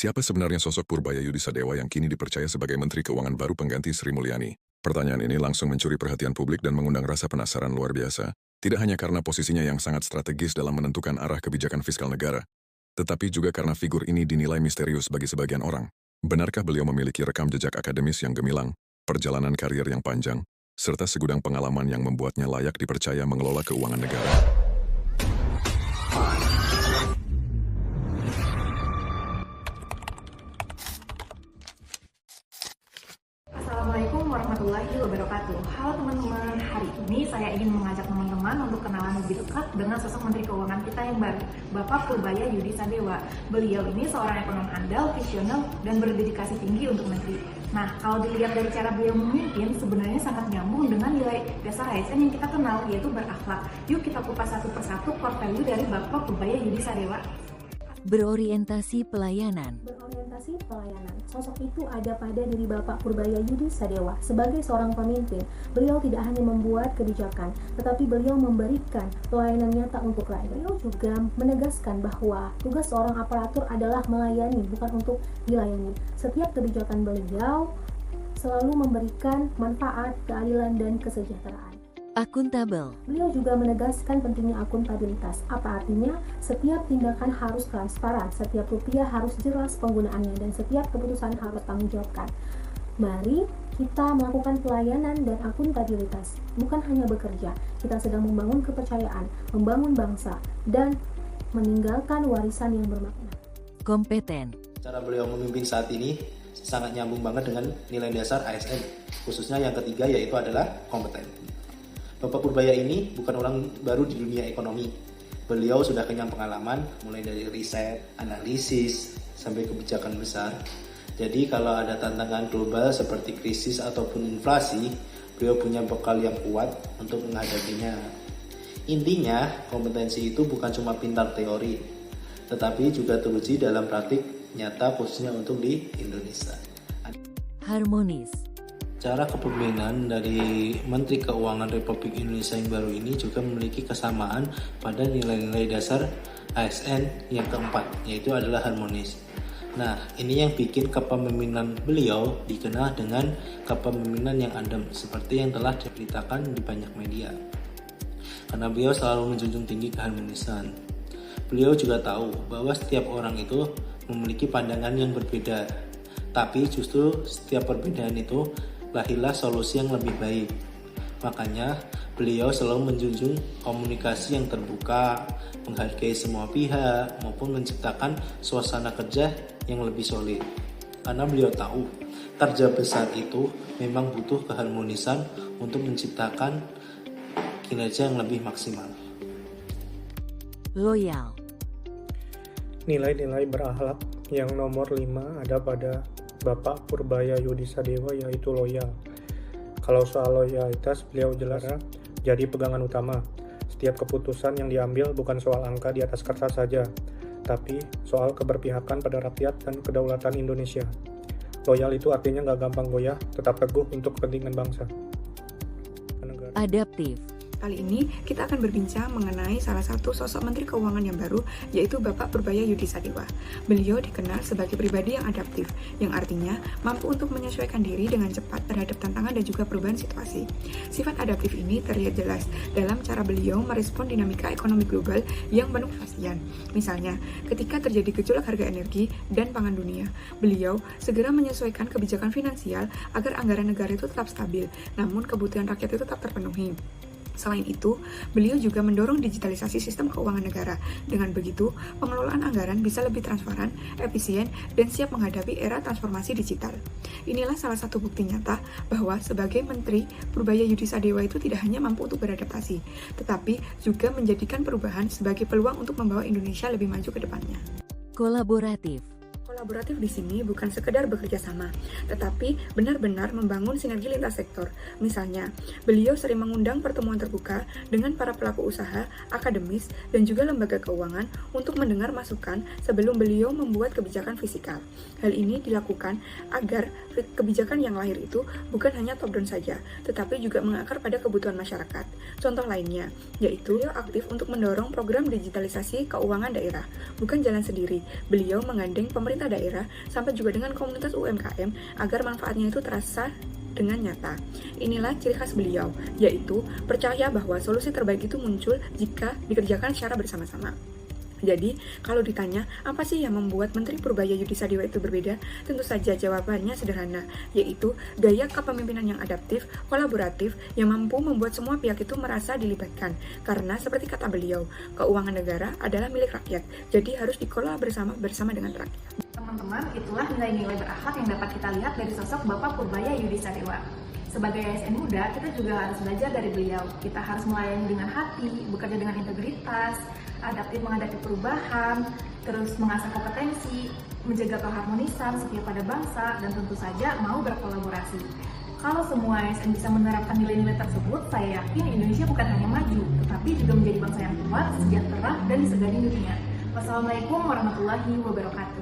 Siapa sebenarnya sosok Purbaya Yudisadewa yang kini dipercaya sebagai Menteri Keuangan baru pengganti Sri Mulyani? Pertanyaan ini langsung mencuri perhatian publik dan mengundang rasa penasaran luar biasa. Tidak hanya karena posisinya yang sangat strategis dalam menentukan arah kebijakan fiskal negara, tetapi juga karena figur ini dinilai misterius bagi sebagian orang. Benarkah beliau memiliki rekam jejak akademis yang gemilang, perjalanan karir yang panjang, serta segudang pengalaman yang membuatnya layak dipercaya mengelola keuangan negara? Assalamualaikum warahmatullahi wabarakatuh. Halo teman-teman, hari ini saya ingin mengajak teman-teman untuk kenalan lebih dekat dengan sosok Menteri Keuangan kita yang baru, Bapak Purbaya Yudisadewa. Beliau ini seorang ekonom andal, visioner, dan berdedikasi tinggi untuk Menteri. Nah, kalau dilihat dari cara beliau memimpin, sebenarnya sangat nyambung dengan nilai dasar ASN yang kita kenal, yaitu berakhlak. Yuk kita kupas satu persatu core value dari Bapak Purbaya Yudisadewa. Berorientasi pelayanan. Berorientasi pelayanan. Sosok itu ada pada diri Bapak Purbaya Yudisadewa. Sebagai seorang pemimpin, beliau tidak hanya membuat kebijakan, tetapi beliau memberikan pelayanan nyata untuk rakyat. Beliau juga menegaskan bahwa tugas seorang aparatur adalah melayani, bukan untuk dilayani. Setiap kebijakan beliau selalu memberikan manfaat, keadilan, dan kesejahteraan. Akuntabel. Beliau juga menegaskan pentingnya akuntabilitas. Apa artinya? Setiap tindakan harus transparan, setiap rupiah harus jelas penggunaannya, dan setiap keputusan harus tanggungjawabkan. Mari kita melakukan pelayanan dan akuntabilitas. Bukan hanya bekerja, kita sedang membangun kepercayaan, membangun bangsa, dan meninggalkan warisan yang bermakna. Kompeten. Cara beliau memimpin saat ini sangat nyambung banget dengan nilai dasar ASN, khususnya yang ketiga yaitu adalah kompeten. Bapak Purbaya ini bukan orang baru di dunia ekonomi. Beliau sudah kenyang pengalaman, mulai dari riset, analisis, sampai kebijakan besar. Jadi kalau ada tantangan global seperti krisis ataupun inflasi, beliau punya bekal yang kuat untuk menghadapinya. Intinya, kompetensi itu bukan cuma pintar teori, tetapi juga teruji dalam praktik nyata khususnya untuk di Indonesia. Harmonis. Cara kepemimpinan dari Menteri Keuangan Republik Indonesia yang baru ini juga memiliki kesamaan pada nilai-nilai dasar ASN yang keempat, yaitu adalah harmonis. Nah, ini yang bikin kepemimpinan beliau dikenal dengan kepemimpinan yang adem, seperti yang telah diberitakan di banyak media. Karena beliau selalu menjunjung tinggi keharmonisan. Beliau juga tahu bahwa setiap orang itu memiliki pandangan yang berbeda, tapi justru setiap perbedaan itu lahirlah solusi yang lebih baik. Makanya beliau selalu menjunjung komunikasi yang terbuka, menghargai semua pihak, maupun menciptakan suasana kerja yang lebih solid. Karena beliau tahu kerja besar itu memang butuh keharmonisan untuk menciptakan kinerja yang lebih maksimal. Loyal. Nilai-nilai berakhlak yang nomor 5 ada pada Bapak Purbaya Yudisadewa, yaitu loyal. Kalau soal loyalitas, beliau jelas jadi pegangan utama. Setiap keputusan yang diambil bukan soal angka di atas kertas saja, tapi soal keberpihakan pada rakyat dan kedaulatan Indonesia. Loyal itu artinya nggak gampang goyah, tetap teguh untuk kepentingan bangsa. Adaptif. Kali ini kita akan berbincang mengenai salah satu sosok Menteri Keuangan yang baru, yaitu Bapak Purbaya Yudisadewa. Beliau dikenal sebagai pribadi yang adaptif, yang artinya mampu untuk menyesuaikan diri dengan cepat terhadap tantangan dan juga perubahan situasi. Sifat adaptif ini terlihat jelas dalam cara beliau merespon dinamika ekonomi global yang penuh kepastian. Misalnya, ketika terjadi gejolak harga energi dan pangan dunia, beliau segera menyesuaikan kebijakan finansial agar anggaran negara itu tetap stabil, namun kebutuhan rakyat itu tetap terpenuhi. Selain itu, beliau juga mendorong digitalisasi sistem keuangan negara. Dengan begitu, pengelolaan anggaran bisa lebih transparan, efisien, dan siap menghadapi era transformasi digital. Inilah salah satu bukti nyata bahwa sebagai Menteri, Purbaya Yudisadewa itu tidak hanya mampu untuk beradaptasi, tetapi juga menjadikan perubahan sebagai peluang untuk membawa Indonesia lebih maju ke depannya. Kolaboratif. Kolaboratif di sini bukan sekedar bekerja sama, tetapi benar-benar membangun sinergi lintas sektor. Misalnya, beliau sering mengundang pertemuan terbuka dengan para pelaku usaha, akademis, dan juga lembaga keuangan untuk mendengar masukan sebelum beliau membuat kebijakan fiskal. Hal ini dilakukan agar kebijakan yang lahir itu bukan hanya top-down saja, tetapi juga mengakar pada kebutuhan masyarakat. Contoh lainnya, yaitu beliau aktif untuk mendorong program digitalisasi keuangan daerah. Bukan jalan sendiri, beliau menggandeng pemerintah daerah, sampai juga dengan komunitas UMKM agar manfaatnya itu terasa dengan nyata. Inilah ciri khas beliau, yaitu percaya bahwa solusi terbaik itu muncul jika dikerjakan secara bersama-sama. Jadi, kalau ditanya, apa sih yang membuat Menteri Purbaya Yudi Sadewa itu berbeda? Tentu saja jawabannya sederhana, yaitu gaya kepemimpinan yang adaptif, kolaboratif, yang mampu membuat semua pihak itu merasa dilibatkan. Karena seperti kata beliau, keuangan negara adalah milik rakyat, jadi harus dikelola bersama dengan rakyat. Teman-teman, itulah nilai-nilai berakhlak yang dapat kita lihat dari sosok Bapak Purbaya Yudi Sadewa. Sebagai ASN muda, kita juga harus belajar dari beliau. Kita harus melayani dengan hati, bekerja dengan integritas, adaptif menghadapi perubahan, terus mengasah kompetensi, menjaga keharmonisan, setia pada bangsa, dan tentu saja mau berkolaborasi. Kalau semua ASN bisa menerapkan nilai-nilai tersebut, saya yakin Indonesia bukan hanya maju, tetapi juga menjadi bangsa yang kuat, sejahtera, dan disegani dunia. Wassalamualaikum warahmatullahi wabarakatuh.